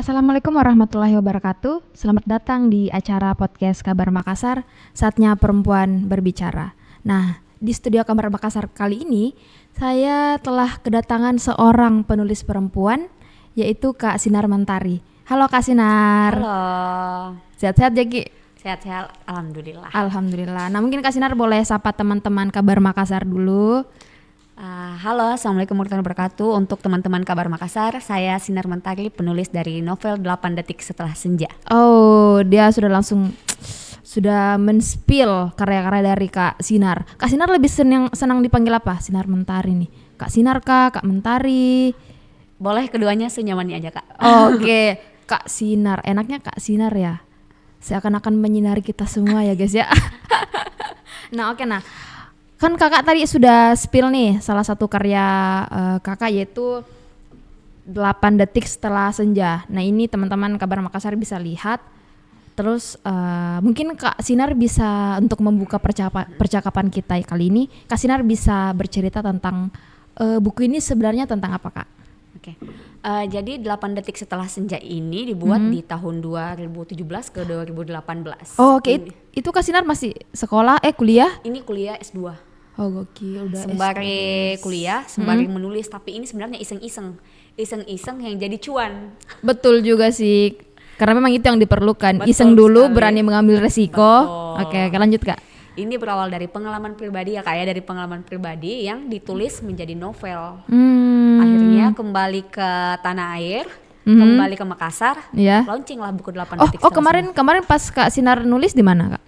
Assalamualaikum warahmatullahi wabarakatuh. Selamat datang di acara podcast Kabar Makassar, saatnya perempuan berbicara. Nah, di studio Kabar Makassar kali ini, saya telah kedatangan seorang penulis perempuan, yaitu Kak Sinar Mentari. Halo Kak Sinar. Halo. Sehat-sehat ya Ki? Sehat-sehat, alhamdulillah. Alhamdulillah. Nah, mungkin Kak Sinar boleh sapa teman-teman Kabar Makassar dulu. Halo, assalamualaikum warahmatullahi wabarakatuh. Untuk teman-teman Kabar Makassar, saya Sinar Mentari, penulis dari novel 8 Detik Setelah Senja. Oh, dia sudah men-spill karya-karya dari Kak Sinar. Kak Sinar lebih senang dipanggil apa? Sinar Mentari nih. Kak Sinar Kak Mentari. Boleh keduanya senyamannya aja, Kak. Oke. Kak Sinar. Enaknya Kak Sinar ya. Seakan-akan menyinari kita semua ya guys ya. Nah, kan kakak tadi sudah spill nih salah satu karya kakak, yaitu 8 Detik Setelah Senja. Nah, ini teman-teman Kabar Makassar bisa lihat. Terus mungkin Kak Sinar bisa, untuk membuka percakapan kita kali ini, Kak Sinar bisa bercerita tentang buku ini sebenarnya tentang apa, Kak? Oke. Jadi 8 Detik Setelah Senja ini dibuat di tahun 2017 ke 2018. Oh, oke. Itu Kak Sinar masih sekolah, kuliah? Ini kuliah S2. Oh, gokil, udah Sembari kuliah, sembari menulis, tapi ini sebenarnya iseng-iseng yang jadi cuan. Betul juga sih, karena memang itu yang diperlukan. Betul Iseng dulu, sekali. berani mengambil resiko. Betul. Oke, lanjut Kak. Ini berawal dari pengalaman pribadi ya, kayak dari pengalaman pribadi yang ditulis menjadi novel. Akhirnya kembali ke tanah air, kembali ke Makassar, Iya. launching lah buku 8 Oh, Detik Setelah kemarin pas Kak Sinar nulis di mana, Kak?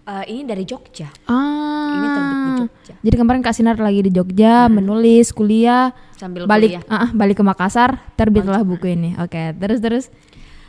Ini dari Jogja. Ini Ah. terbit di Jogja. Jadi kemarin Kak Sinar lagi di Jogja, menulis, kuliah, Sambil balik kuliah. balik ke Makassar, terbitlah buku ini. Oke, terus.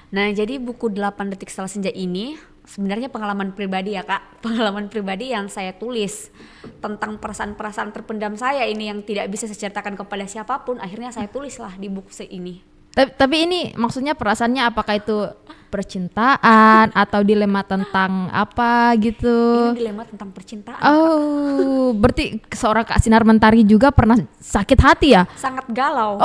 Nah, jadi buku 8 Detik Setelah Senja ini sebenarnya pengalaman pribadi ya, Kak. Pengalaman pribadi yang saya tulis tentang perasaan-perasaan terpendam saya ini yang tidak bisa saya ceritakan kepada siapapun. Akhirnya saya tulislah di buku ini. Tapi ini maksudnya perasaannya apakah itu percintaan atau dilema tentang apa gitu? Ini dilema tentang percintaan. Oh, berarti seorang Kak Sinar Mentari juga pernah sakit hati ya? Sangat galau.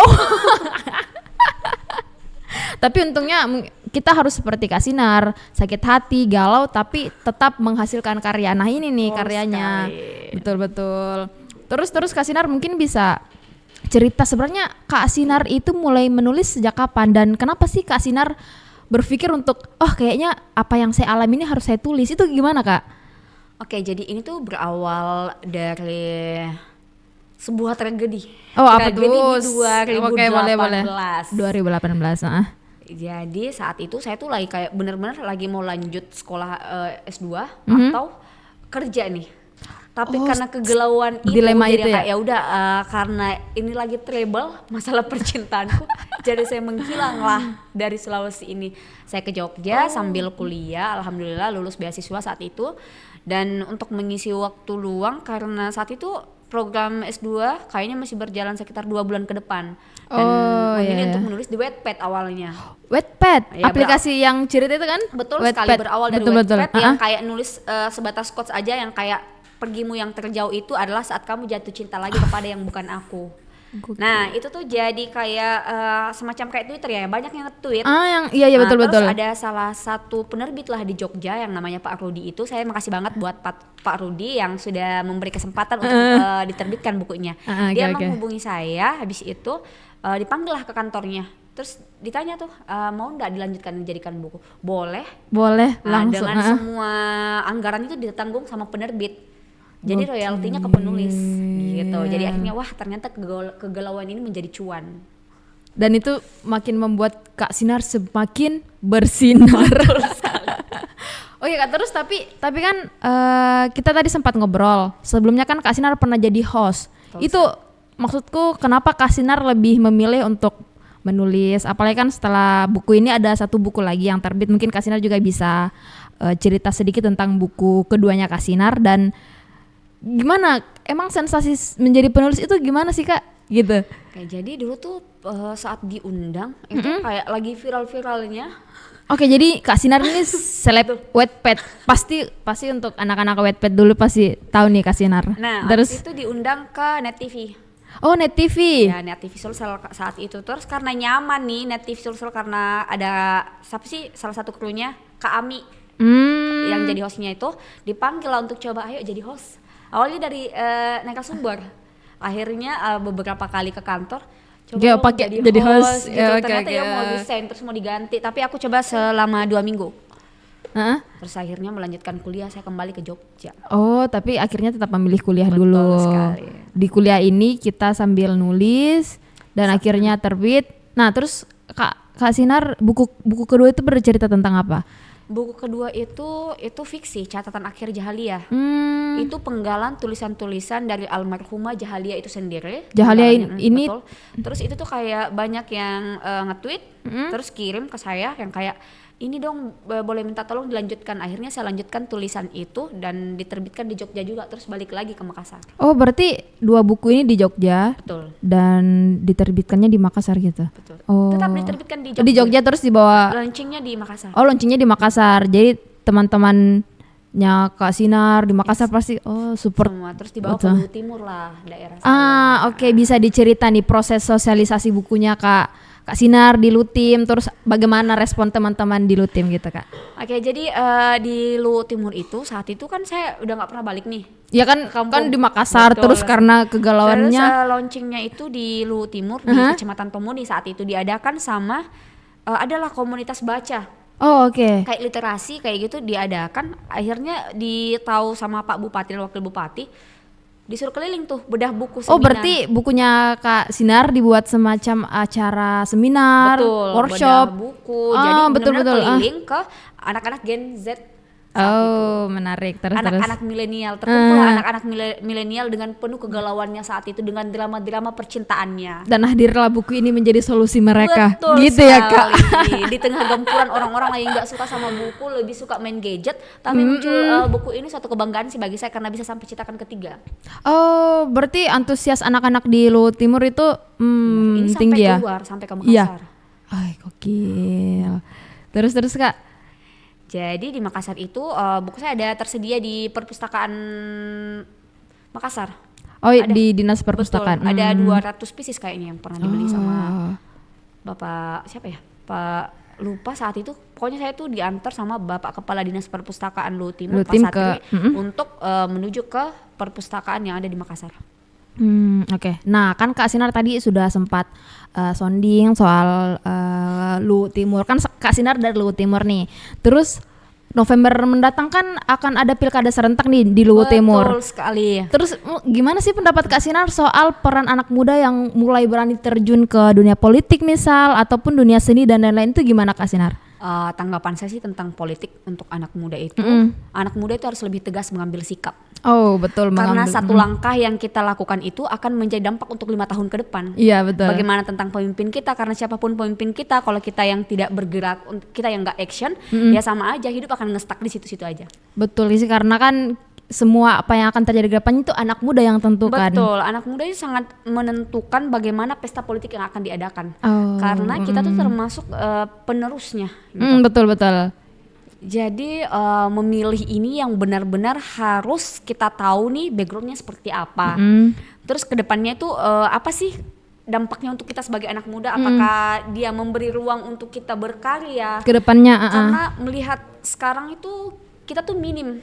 Tapi untungnya kita harus seperti Kak Sinar, sakit hati, galau, tapi tetap menghasilkan karya. Nah, ini nih karyanya. Sekali. Betul. Terus Kak Sinar mungkin bisa cerita sebenarnya Kak Sinar itu mulai menulis sejak kapan, dan kenapa sih Kak Sinar berpikir untuk kayaknya apa yang saya alami ini harus saya tulis. Itu gimana, Kak? Oke, jadi ini tuh berawal dari sebuah tragedi. Oh, apa Tragedi tuh? di 2018. Oke, boleh. 2018. Jadi saat itu saya tuh lagi kayak bener-bener lagi mau lanjut sekolah S2 atau kerja nih. Tapi karena kegalauan itu dilema jadi itu ya? kayak ya udah karena ini lagi trouble masalah percintaanku, jadi saya menghilang lah dari Sulawesi ini. Saya ke Jogja sambil kuliah, alhamdulillah lulus beasiswa saat itu. Dan untuk mengisi waktu luang karena saat itu program S2 kayaknya masih berjalan sekitar 2 bulan ke depan. Dan memilih untuk menulis di Wattpad awalnya. Wattpad, Ya, aplikasi yang cerita itu kan? Betul Wattpad. sekali, berawal dari Betul. Wattpad yang kayak nulis sebatas quotes aja yang kayak pergimu yang terjauh itu adalah saat kamu jatuh cinta lagi kepada yang bukan aku. Nah, itu tuh jadi kayak semacam kayak Twitter ya, banyak yang nge-tweet. Iya betul. Terus ada salah satu penerbit lah di Jogja yang namanya Pak Rudi itu. Saya makasih banget buat Pak Rudi yang sudah memberi kesempatan untuk diterbitkan bukunya. Dia menghubungi saya, habis itu dipanggil lah ke kantornya. Terus ditanya tuh mau nggak dilanjutkan dijadikan buku? Boleh langsung. Dengan semua anggaran itu ditanggung sama penerbit. Jadi royaltinya ke penulis gitu. Jadi akhirnya ternyata kegalauan ini menjadi cuan. Dan itu makin membuat Kak Sinar semakin bersinar. Oh iya Kak, terus tapi kan kita tadi sempat ngobrol. Sebelumnya kan Kak Sinar pernah jadi host. Itu maksudku kenapa Kak Sinar lebih memilih untuk menulis, apalagi kan setelah buku ini ada satu buku lagi yang terbit. Mungkin Kak Sinar juga bisa cerita sedikit tentang buku keduanya Kak Sinar, dan gimana emang sensasi menjadi penulis itu gimana sih Kak gitu? Jadi dulu tuh saat diundang itu kayak lagi viral-viralnya. Oke, jadi Kak Sinar ini seleb Wattpad. Pasti untuk anak-anak Wattpad dulu pasti tahu nih Kak Sinar. Nah, terus itu diundang ke Net TV. Oh, Net TV. Ya, Net TV Sulsel saat itu. Terus karena nyaman nih Net TV Sulsel karena ada siapa sih salah satu krunya Kak Ami yang jadi hostnya itu dipanggil lah untuk coba ayo jadi host. Awalnya dari narasumber. Akhirnya beberapa kali ke kantor coba Ya, dong pakai jadi host. gitu. Ya, oke, Ternyata oke. ya mau resign terus mau diganti. Tapi aku coba selama 2 minggu. Heeh. Terus akhirnya melanjutkan kuliah saya kembali ke Jogja. Oh, tapi akhirnya tetap memilih kuliah Betul dulu. sekali. Di kuliah ini kita sambil nulis dan akhirnya terbit. Nah, terus Kak Sinar buku kedua itu bercerita tentang apa? Buku kedua itu fiksi, catatan akhir Jahalia. Hmm, Itu penggalan tulisan-tulisan dari almarhumah Jahalia itu sendiri. Jahalia Penggalannya, ini betul. Terus itu tuh kayak banyak yang nge-tweet, terus kirim ke saya yang kayak ini dong boleh minta tolong dilanjutkan. Akhirnya saya lanjutkan tulisan itu dan diterbitkan di Jogja juga, terus balik lagi ke Makassar. oh berarti 2 buku ini di Jogja Betul. dan diterbitkannya di Makassar gitu. Betul. Oh. Tetap diterbitkan di Jogja. Di Jogja terus dibawa. Launchingnya di Makassar. Oh, launchingnya di Makassar. Jadi teman-temannya Kak Sinar di Makassar pasti support. Semua terus dibawa ke Betul. Bulu Timur lah daerah saya. Oke, bisa diceritain nih proses sosialisasi bukunya Kak Sinar di Lutim, terus bagaimana respon teman-teman di Lutim gitu Kak? Oke, jadi di Lu Timur itu saat itu kan saya udah nggak pernah balik nih. Ya kan Kampung. di Makassar. Betul. Terus karena Terus kegalauannya. launchingnya itu di Lu Timur di Kecamatan Tomoni saat itu diadakan sama adalah komunitas baca Oh, oke. kayak literasi kayak gitu diadakan. Akhirnya ditahu sama Pak Bupati dan Wakil Bupati disuruh keliling tuh bedah buku seminar. Oh, berarti bukunya Kak Sinar dibuat semacam acara seminar, betul, workshop. bedah buku. Jadi betul, benar-benar betul. keliling ke anak-anak Gen Z. Oh, menarik. Terus. Anak-anak milenial terkumpul anak-anak milenial dengan penuh kegalauannya saat itu dengan drama-drama percintaannya. Dan hadirlah buku ini menjadi solusi mereka. Betul Gitu ya Kak. sekali. Di tengah gempuran orang-orang yang nggak suka sama buku, lebih suka main gadget, tapi muncul buku ini suatu kebanggaan sih bagi saya karena bisa sampai cetakan ketiga. Oh, berarti antusias anak-anak di Lu Timur itu Ini tinggi sampai ya? keluar, sampai ke Iya. Makassar. Ay, gokil. Terus Kak. Jadi di Makassar itu buku saya ada tersedia di perpustakaan Makassar. Oh, Ada. di Dinas Perpustakaan. Betul, ada 200 pieces kayaknya yang pernah dibeli sama Oh. Bapak siapa ya? Pak lupa saat itu. Pokoknya saya tuh diantar sama Bapak Kepala Dinas Perpustakaan Lu Timur Pak Lutim Satri ke- untuk menuju ke perpustakaan yang ada di Makassar. Oke. Nah, kan Kak Sinar tadi sudah sempat sounding soal Lu Timur. Kan Kak Sinar dari Lu Timur nih. Terus November mendatang kan akan ada pilkada serentak nih di Lu Timur. Betul sekali. Terus gimana sih pendapat Kak Sinar soal peran anak muda yang mulai berani terjun ke dunia politik misal ataupun dunia seni dan lain-lain itu gimana Kak Sinar? Tanggapan saya sih tentang politik untuk anak muda itu, anak muda itu harus lebih tegas mengambil sikap. Oh, betul. Karena mengambil- satu langkah yang kita lakukan itu akan menjadi dampak untuk 5 tahun ke depan. Iya, betul. Bagaimana tentang pemimpin kita, karena siapapun pemimpin kita, kalau kita yang tidak bergerak, kita yang nggak action, ya sama aja hidup akan nge-stuck di situ-situ aja. Betul sih, karena kan semua apa yang akan terjadi ke depannya itu anak muda yang tentukan. Betul, anak muda itu sangat menentukan bagaimana pesta politik yang akan diadakan. Oh, Karena kita tuh termasuk penerusnya. Betul. Jadi memilih ini yang benar-benar harus kita tahu nih backgroundnya seperti apa. Terus kedepannya itu apa sih dampaknya untuk kita sebagai anak muda? Apakah dia memberi ruang untuk kita berkarya? Kedepannya, Karena melihat sekarang itu kita tuh minim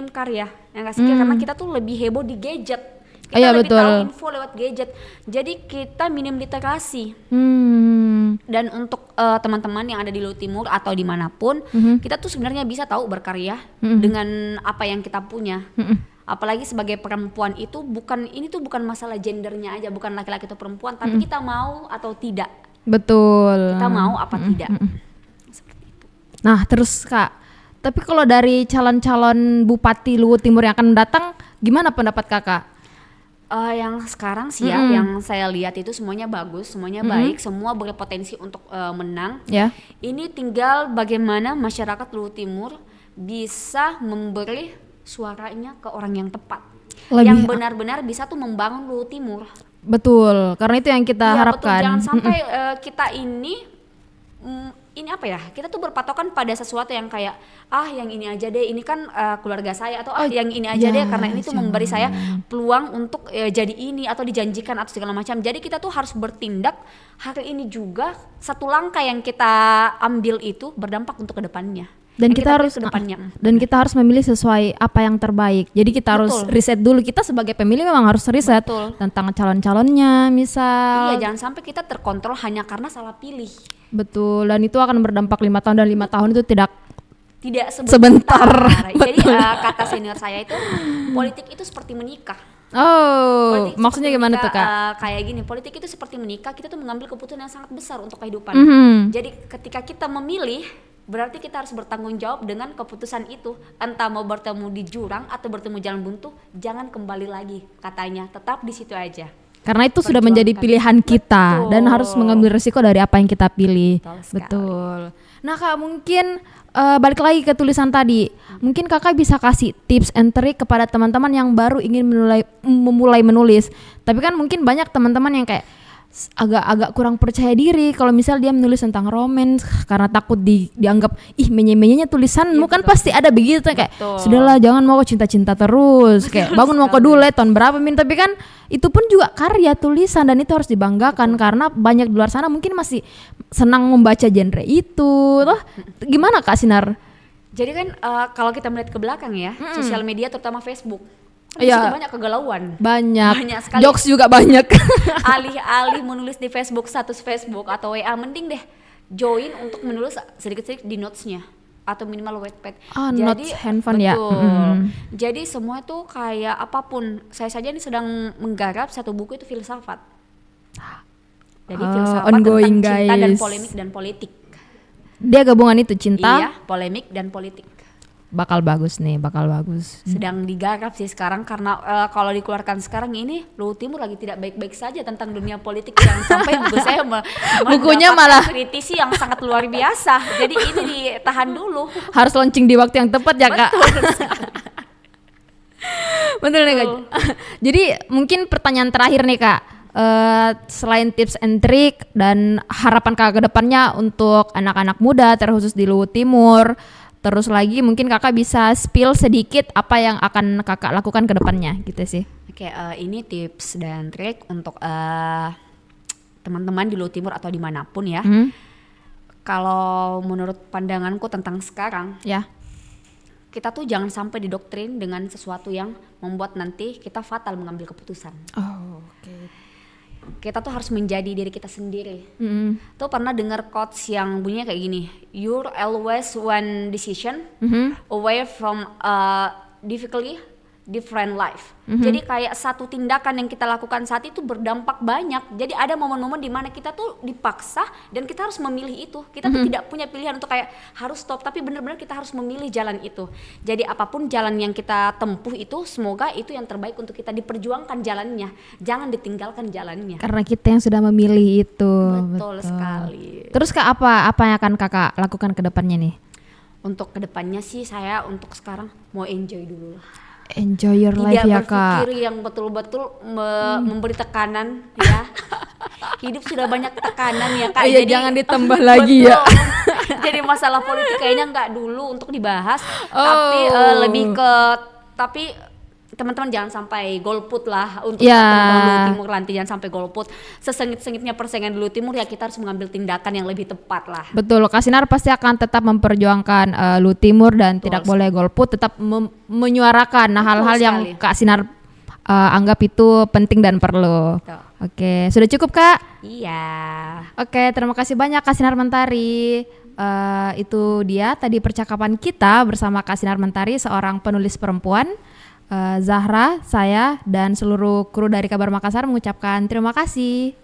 karya, ya nggak sih? Karena kita tuh lebih heboh di gadget. Kita Iya, lebih betul. tahu info lewat gadget. Jadi kita minim literasi. Dan untuk teman-teman yang ada di Lu Timur atau dimanapun, kita tuh sebenarnya bisa tahu berkarya dengan apa yang kita punya. Apalagi sebagai perempuan itu ini tuh bukan masalah gendernya aja, bukan laki-laki atau perempuan, tapi kita mau atau tidak. Betul. Kita mau apa tidak. Nah, terus Kak, tapi kalau dari calon-calon Bupati Luwu Timur yang akan datang, gimana pendapat Kakak? Yang sekarang sih ya, yang saya lihat itu semuanya bagus, semuanya baik, semua berpotensi untuk menang. Ya. Ini tinggal bagaimana masyarakat Luwu Timur bisa memberi suaranya ke orang yang tepat, yang benar-benar bisa tuh membangun Luwu Timur. Betul, karena itu yang kita Iya, harapkan. betul. Jangan sampai kita ini ini apa ya, kita tuh berpatokan pada sesuatu yang kayak yang ini aja deh, ini kan keluarga saya, atau yang ini aja deh karena ini tuh memberi saya peluang untuk jadi ini atau dijanjikan atau segala macam. Jadi kita tuh harus bertindak hari ini juga, satu langkah yang kita ambil itu berdampak untuk kedepannya. Dan yang kita harus kedepannya. Dan kita harus memilih sesuai apa yang terbaik. Jadi kita harus riset dulu. Kita sebagai pemilih memang harus riset tentang calon-calonnya, misal. Iya, jangan sampai kita terkontrol hanya karena salah pilih. Betul, dan itu akan berdampak 5 tahun, dan 5 tahun itu tidak sebentar. Jadi kata senior saya itu, politik itu seperti menikah. Oh, maksudnya gimana tuh, Kak? Kayak gini, politik itu seperti menikah, kita tuh mengambil keputusan yang sangat besar untuk kehidupan. Jadi ketika kita memilih, berarti kita harus bertanggung jawab dengan keputusan itu. Entah mau bertemu di jurang atau bertemu jalan buntu, jangan kembali lagi katanya, tetap di situ aja. Karena itu sudah menjadi pilihan kita. Dan harus mengambil resiko dari apa yang kita pilih. Betul. Nah, Kak, mungkin balik lagi ke tulisan tadi. Mungkin Kakak bisa kasih tips and trick kepada teman-teman yang baru ingin memulai menulis. Tapi kan mungkin banyak teman-teman yang kayak agak kurang percaya diri kalau misal dia menulis tentang romance karena takut dianggap menye-menyenya tulisanmu. Kan pasti ada begitu kayak sudahlah, jangan mau cinta-cinta terus, kayak bangun mau dulu tahun berapa tapi kan itu pun juga karya tulisan dan itu harus dibanggakan. Karena banyak di luar sana mungkin masih senang membaca genre itu. Gimana Kak Sinar? Jadi kan kalau kita melihat ke belakang ya, sosial media terutama Facebook, sudah banyak kegalauan, banyak sekali. Jokes juga banyak. Alih-alih menulis di Facebook, status Facebook atau WA, mending deh join untuk menulis sedikit-sedikit di notesnya atau minimal Wattpad. Jadi notes handphone Jadi semua tuh kayak apapun. Saya saja ini sedang menggarap satu buku itu filsafat. Jadi filsafat ongoing, tentang cinta dan guys. polemik dan politik. Dia gabungan itu, cinta, Iya, polemik dan politik. bakal bagus. Sedang digarap sih sekarang karena kalau dikeluarkan sekarang ini Luhut Timur lagi tidak baik-baik saja tentang dunia politik, yang sampai buku saya bukunya malah kritisi yang sangat luar biasa. Jadi ini ditahan dulu. Harus launching di waktu yang tepat ya, Kak. Betul nih, Kak. Jadi mungkin pertanyaan terakhir nih, Kak. Selain tips and trick dan harapan Kakak ke depannya untuk anak-anak muda terkhusus di Luhut Timur, terus lagi mungkin Kakak bisa spill sedikit apa yang akan Kakak lakukan ke depannya gitu sih. Oke, ini tips dan trik untuk teman-teman di Luhut Timur atau dimanapun ya. Kalau menurut pandanganku tentang sekarang, kita tuh jangan sampai didoktrin dengan sesuatu yang membuat nanti kita fatal mengambil keputusan. Kita tuh harus menjadi diri kita sendiri. Tuh pernah dengar quotes yang bunyinya kayak gini, you're always one decision away from different life. Jadi kayak satu tindakan yang kita lakukan saat itu berdampak banyak. Jadi ada momen-momen di mana kita tuh dipaksa dan kita harus memilih itu. Kita tuh tidak punya pilihan untuk kayak harus stop, tapi benar-benar kita harus memilih jalan itu. Jadi apapun jalan yang kita tempuh itu, semoga itu yang terbaik untuk kita, diperjuangkan jalannya, jangan ditinggalkan jalannya. Karena kita yang sudah memilih itu. Betul sekali. Terus Kak, apa yang akan Kakak lakukan ke depannya nih? Untuk kedepannya sih saya untuk sekarang mau enjoy dulu lah. Enjoy your life ya, Kak. Tidak berpikir yang betul-betul memberi tekanan ya. Hidup sudah banyak tekanan ya, Kak. Jadi jangan ditambah lagi ya. Jadi masalah politik kayaknya nggak dulu untuk dibahas, tapi lebih ke teman-teman jangan sampai golput lah untuk Luhut Timur nanti, jangan sampai golput. Sesengit-sengitnya persaingan di Luhut Timur ya kita harus mengambil tindakan yang lebih tepat lah. Betul, Kak Sinar pasti akan tetap memperjuangkan Luhut Timur dan tidak boleh golput, tetap menyuarakan hal-hal yang Kak Sinar anggap itu penting dan perlu. Oke, sudah cukup Kak? Iya. Oke, terima kasih banyak Kak Sinar Mentari. Itu dia tadi percakapan kita bersama Kak Sinar Mentari, seorang penulis perempuan. Zahra, saya, dan seluruh kru dari Kabar Makassar mengucapkan terima kasih.